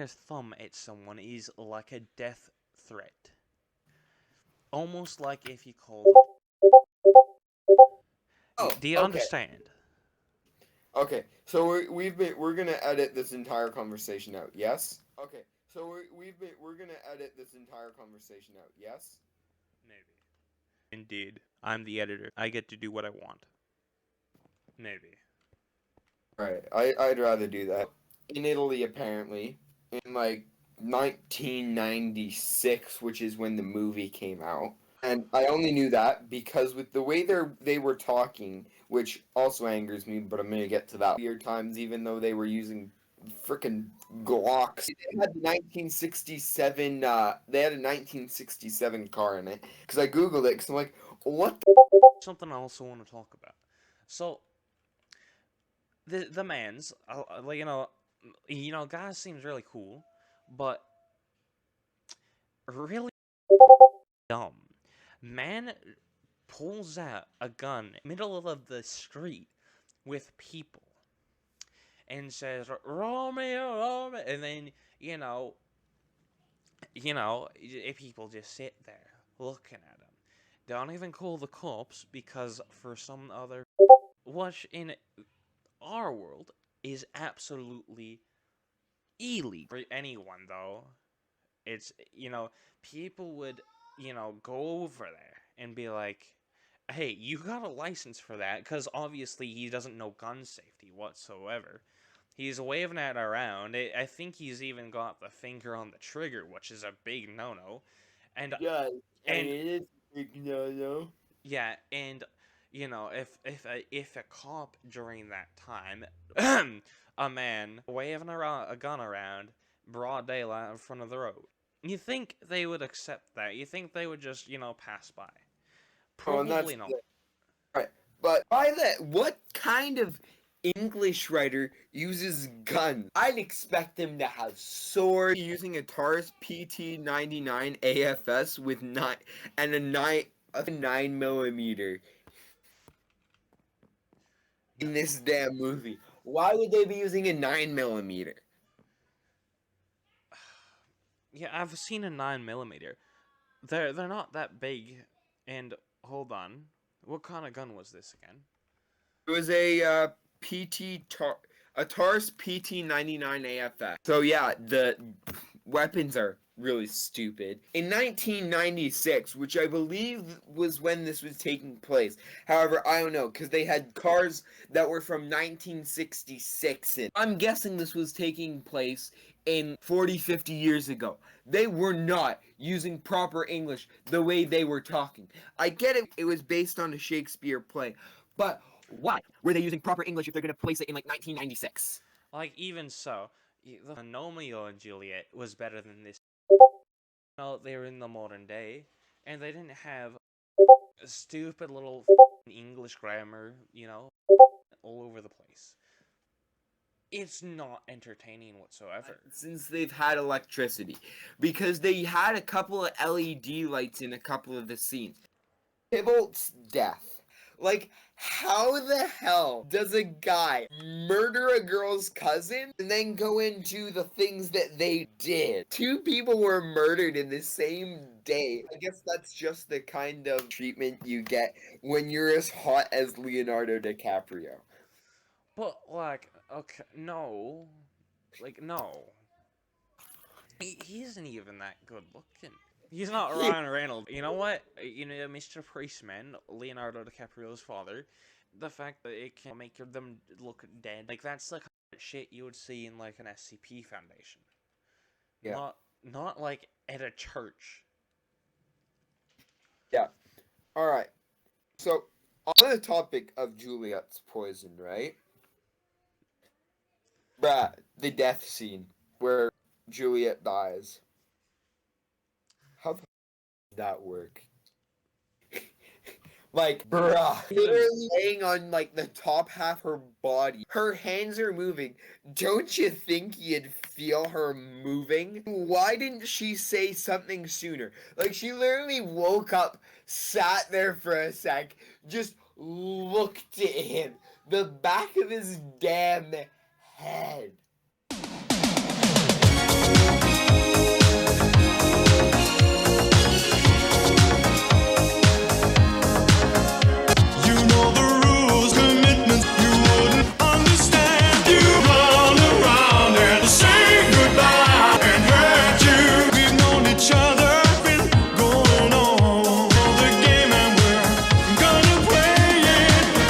your thumb at someone is like a death threat. Almost like if you called. Oh, Do you okay. understand? Okay. So we're gonna edit this entire conversation out. Yes. Okay. So we're gonna edit this entire conversation out. Yes. Maybe. Indeed. I'm the editor. I get to do what I want. Maybe. Right. I'd rather do that. In Italy, apparently, in like 1996, which is when the movie came out. And I only knew that because with the way they were talking, which also angers me, but I'm gonna get to that weird times, even though they were using freaking Glocks. They had the 1967. They had a 1967 car in it because I googled it because I'm like, what the Something I also want to talk about. So the man's like guy seems really cool, but really dumb. Man pulls out a gun middle of the street with people and says Romeo, Romeo, and then if people just sit there looking at him. Don't even call the cops because for some other which in our world is absolutely illegal for anyone though. It's people would go over there and be like, hey, you got a license for that, because obviously he doesn't know gun safety whatsoever. He's waving it around. I think he's even got the finger on the trigger, which is a big no-no. And Yeah, I mean and it is no. yeah, and if a cop during that time, a man waving around a gun around broad daylight in front of the road, you think they would accept that? You think they would just pass by? Oh, and that's Probably not. right. But by that, what kind of English writer uses guns? I'd expect them to have swords. Using a Taurus PT-99 AFS with a 9 millimeter in this damn movie. Why would they be using a 9 millimeter? Yeah, I've seen a 9 millimeter. They're not that big. And hold on, what kind of gun was this again? It was a a Taurus PT-99 AFS. So yeah, the weapons are really stupid. In 1996, which I believe was when this was taking place. However, I don't know because they had cars that were from 1966 and I'm guessing this was taking place in 40, 50 years ago. They were not using proper English the way they were talking. I get it, it was based on a Shakespeare play, but why were they using proper English if they're going to place it in like 1996? Like, even so, the Romeo and Juliet was better than this. No, they were in the modern day, and they didn't have a stupid little English grammar, all over the place. It's not entertaining whatsoever. Since they've had electricity, because they had a couple of LED lights in a couple of the scenes. Tybalt's death. Like, how the hell does a guy murder a girl's cousin and then go into the things that they did? Two people were murdered in the same day. I guess that's just the kind of treatment you get when you're as hot as Leonardo DiCaprio. But, like, okay, no. Like, no. He isn't even that good looking. He's not Ryan Reynolds. You know what? Mr. Priestman, Leonardo DiCaprio's father, the fact that it can make them look dead, like, that's the kind of shit you would see in, like, an SCP foundation. Yeah. Not like, at a church. Yeah. All right. So, on the topic of Juliet's poison, right? Bruh, the death scene where Juliet dies. How the does that work? Like, bruh, literally laying on like the top half of her body. Her hands are moving. Don't you think you'd feel her moving? Why didn't she say something sooner? Like, she literally woke up, sat there for a sec, just looked at him. The back of his damn head.